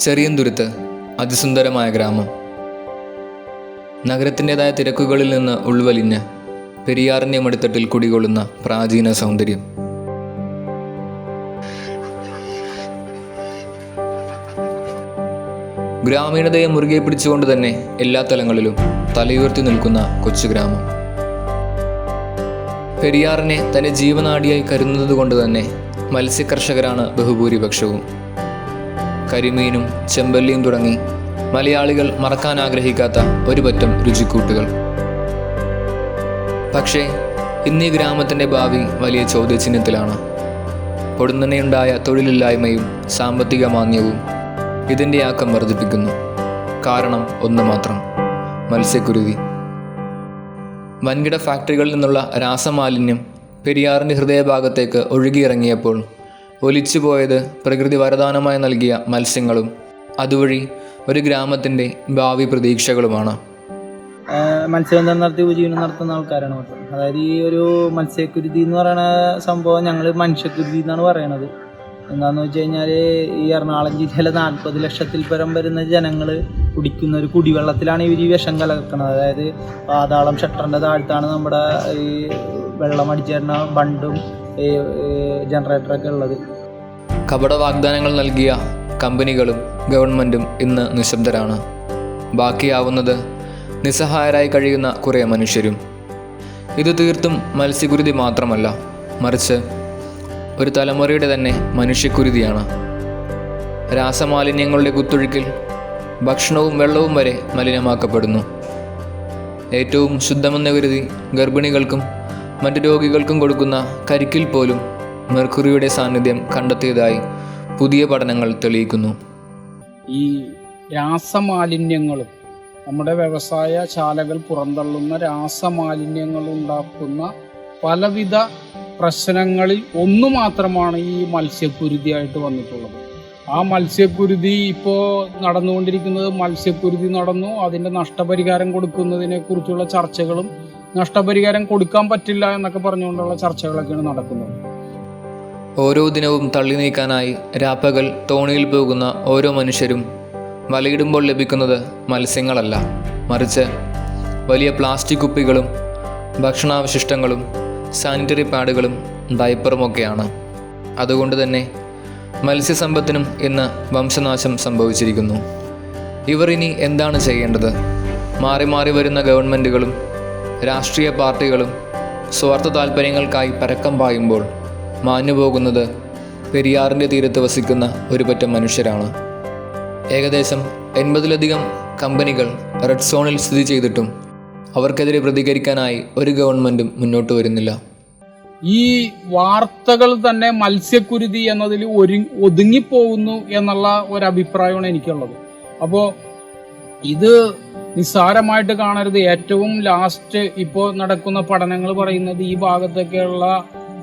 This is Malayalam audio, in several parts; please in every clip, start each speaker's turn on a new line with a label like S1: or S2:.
S1: ചെറിയന്തുരുത്ത് അതിസുന്ദരമായ ഗ്രാമം. നഗരത്തിൻ്റെതായ തിരക്കുകളിൽ നിന്ന് ഉൾവലിഞ്ഞ് പെരിയാറിൻ്റെ മടിത്തട്ടിൽ കുടികൊള്ളുന്ന പ്രാചീന സൗന്ദര്യം. ഗ്രാമീണതയെ മുറുകെ പിടിച്ചുകൊണ്ട് തന്നെ എല്ലാ തലങ്ങളിലും തലയുയർത്തി നിൽക്കുന്ന കൊച്ചു ഗ്രാമം. പെരിയാറിനെ തൻ്റെ ജീവനാഡിയായി കരുതുന്നത് കൊണ്ട് തന്നെ മത്സ്യകർഷകരാണ് ബഹുഭൂരിപക്ഷവും. കരിമീനും ചെമ്പല്ലിയും തുടങ്ങി മലയാളികൾ മറക്കാൻ ആഗ്രഹിക്കാത്ത ഒരു പറ്റം രുചിക്കൂട്ടുകൾ. പക്ഷേ ഇന്നീ ഗ്രാമത്തിൻ്റെ ഭാവി വലിയ ചോദ്യചിഹ്നത്തിലാണ്. പൊടുന്നനെയുണ്ടായ തൊഴിലില്ലായ്മയും സാമ്പത്തിക മാന്ദ്യവും ഇതിൻ്റെ ആക്കം വർദ്ധിപ്പിക്കുന്നു. കാരണം ഒന്ന് മാത്രം: മത്സ്യക്കുരുതി. വൻകിട ഫാക്ടറികളിൽ നിന്നുള്ള രാസമാലിന്യം പെരിയാറിൻ്റെ ഹൃദയഭാഗത്തേക്ക് ഒഴുകിയിറങ്ങിയപ്പോൾ ഒലിച്ചുപോയത് പ്രകൃതി വരദാനമായി നൽകിയ മത്സ്യങ്ങളും അതുവഴി ഒരു ഗ്രാമത്തിൻ്റെ ഭാവി പ്രതീക്ഷകളുമാണ്.
S2: മത്സ്യബന്ധനം നടത്തി ഉപജീവനം നടത്തുന്ന ആൾക്കാരാണ് മൊത്തം. അതായത് ഈ ഒരു മത്സ്യക്കുരുതി എന്ന് പറയുന്ന സംഭവം ഞങ്ങൾ മനുഷ്യക്കുരുതി എന്നാണ് പറയണത്. എന്താണെന്ന് വെച്ച് കഴിഞ്ഞാൽ ഈ എറണാകുളം ജില്ലയിലെ 40 ലക്ഷത്തിൽ പരം വരുന്ന ജനങ്ങൾ കുടിക്കുന്ന ഒരു കുടിവെള്ളത്തിലാണ് ഇവർ ഈ വിഷം കലർക്കുന്നത്. അതായത് പാതാളം ഷട്ടറിൻ്റെ താഴത്താണ് നമ്മുടെ ഈ വെള്ളം അടിച്ചേരുന്ന ബണ്ടും ജനറേറ്ററൊക്കെ ഉള്ളത്.
S1: കപട വാഗ്ദാനങ്ങൾ നൽകിയ കമ്പനികളും ഗവൺമെൻറ്റും ഇന്ന് നിശബ്ദരാണ്. ബാക്കിയാവുന്നത് നിസ്സഹായരായി കഴിയുന്ന കുറേ മനുഷ്യരും. ഇത് തീർത്തും മത്സ്യക്കുരുതി മാത്രമല്ല, മറിച്ച് ഒരു തലമുറയുടെ തന്നെ മനുഷ്യക്കുരുതിയാണ്. രാസമാലിന്യങ്ങളുടെ കുത്തൊഴുക്കിൽ ഭക്ഷണവും വെള്ളവും വരെ മലിനമാക്കപ്പെടുന്നു. ഏറ്റവും ശുദ്ധമെന്ന് കരുതി ഗർഭിണികൾക്കും മറ്റു രോഗികൾക്കും കൊടുക്കുന്ന കരിക്കിൽ പോലും മെർക്കുറിയുടെ സാന്നിധ്യം കണ്ടെത്തിയതായി പുതിയ പഠനങ്ങൾ തെളിയിക്കുന്നു.
S3: ഈ രാസമാലിന്യങ്ങളും നമ്മുടെ വ്യവസായ ശാലകൾ പുറന്തള്ളുന്ന രാസമാലിന്യങ്ങൾ ഉണ്ടാക്കുന്ന പലവിധ പ്രശ്നങ്ങളിൽ ഒന്നു മാത്രമാണ് ഈ മത്സ്യക്കുരുതിയായിട്ട് വന്നിട്ടുള്ളത്. ആ മത്സ്യക്കുരുതി ഇപ്പോൾ നടന്നുകൊണ്ടിരിക്കുന്നത്, മത്സ്യക്കുരുതി നടന്നു, അതിൻ്റെ നഷ്ടപരിഹാരം കൊടുക്കുന്നതിനെ കുറിച്ചുള്ള ചർച്ചകളും നഷ്ടപരിഹാരം കൊടുക്കാൻ പറ്റില്ല എന്നൊക്കെ പറഞ്ഞുകൊണ്ടുള്ള ചർച്ചകളൊക്കെയാണ് നടക്കുന്നത്.
S1: ഓരോ ദിനവും തള്ളി നീക്കാനായി രാപ്പകൽ തോണിയിൽ പോകുന്ന ഓരോ മനുഷ്യരും വലയിടുമ്പോൾ ലഭിക്കുന്നത് മത്സ്യങ്ങളല്ല, മറിച്ച് വലിയ പ്ലാസ്റ്റിക് കുപ്പികളും ഭക്ഷണാവശിഷ്ടങ്ങളും സാനിറ്ററി പാഡുകളും ഡയപ്പറുമൊക്കെയാണ്. അതുകൊണ്ട് തന്നെ മത്സ്യസമ്പത്തിനും ഇന്ന് വംശനാശം സംഭവിച്ചിരിക്കുന്നു. ഇവർ ഇനി എന്താണ് ചെയ്യേണ്ടത്? മാറി മാറി വരുന്ന ഗവൺമെൻറ്റുകളും രാഷ്ട്രീയ പാർട്ടികളും സ്വാർത്ഥ താൽപ്പര്യങ്ങൾക്കായി പരക്കം പായുമ്പോൾ മാഞ്ഞുപോകുന്നത് പെരിയാറിൻ്റെ തീരത്ത് വസിക്കുന്ന ഒരു പറ്റം മനുഷ്യരാണ്. ഏകദേശം 80ലധികം കമ്പനികൾ റെഡ് സോണിൽ സ്ഥിതി ചെയ്തിട്ടും അവർക്കെതിരെ പ്രതികരിക്കാനായി ഒരു ഗവൺമെൻറ്റും മുന്നോട്ട് വരുന്നില്ല.
S3: ഈ വാർത്തകൾ തന്നെ മത്സ്യക്കുരുതി എന്നതിൽ ഒതുങ്ങിപ്പോകുന്നു എന്നുള്ള ഒരഭിപ്രായമാണ് എനിക്കുള്ളത്. അപ്പോൾ ഇത് നിസ്സാരമായിട്ട് കാണരുത്. ഏറ്റവും ലാസ്റ്റ് ഇപ്പോൾ നടക്കുന്ന പഠനങ്ങൾ പറയുന്നത് ഈ ഭാഗത്തൊക്കെയുള്ള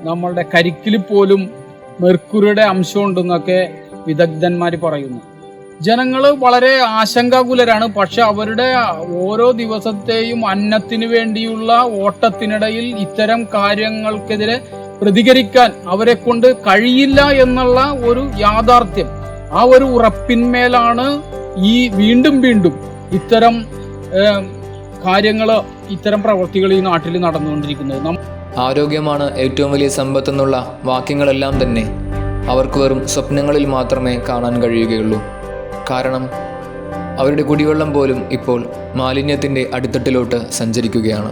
S3: നമ്മളുടെ കരിക്കിൽ പോലും മെർക്കുറിയുടെ അംശം ഉണ്ടെന്നൊക്കെ വിദഗ്ധന്മാർ പറയുന്നു. ജനങ്ങൾ വളരെ ആശങ്കാകുലരാണ്. പക്ഷെ അവരുടെ ഓരോ ദിവസത്തെയും അന്നത്തിന് വേണ്ടിയുള്ള ഓട്ടത്തിനിടയിൽ ഇത്തരം കാര്യങ്ങൾക്കെതിരെ പ്രതികരിക്കാൻ അവരെ കൊണ്ട് കഴിയില്ല എന്നുള്ള ഒരു യാഥാർത്ഥ്യം, ആ ഒരു ഉറപ്പിന്മേലാണ് ഈ വീണ്ടും വീണ്ടും ഇത്തരം ഇത്തരം പ്രവൃത്തികൾ ഈ നാട്ടിൽ നടന്നുകൊണ്ടിരിക്കുന്നത്.
S1: ആരോഗ്യമാണ് ഏറ്റവും വലിയ സമ്പത്തെന്നുള്ള വാക്യങ്ങളെല്ലാം തന്നെ അവർക്ക് വെറും സ്വപ്നങ്ങളിൽ മാത്രമേ കാണാൻ കഴിയുകയുള്ളൂ. കാരണം അവരുടെ കുടിവെള്ളം പോലും ഇപ്പോൾ മാലിന്യത്തിൻ്റെ അടിത്തട്ടിലോട്ട് സഞ്ചരിക്കുകയാണ്.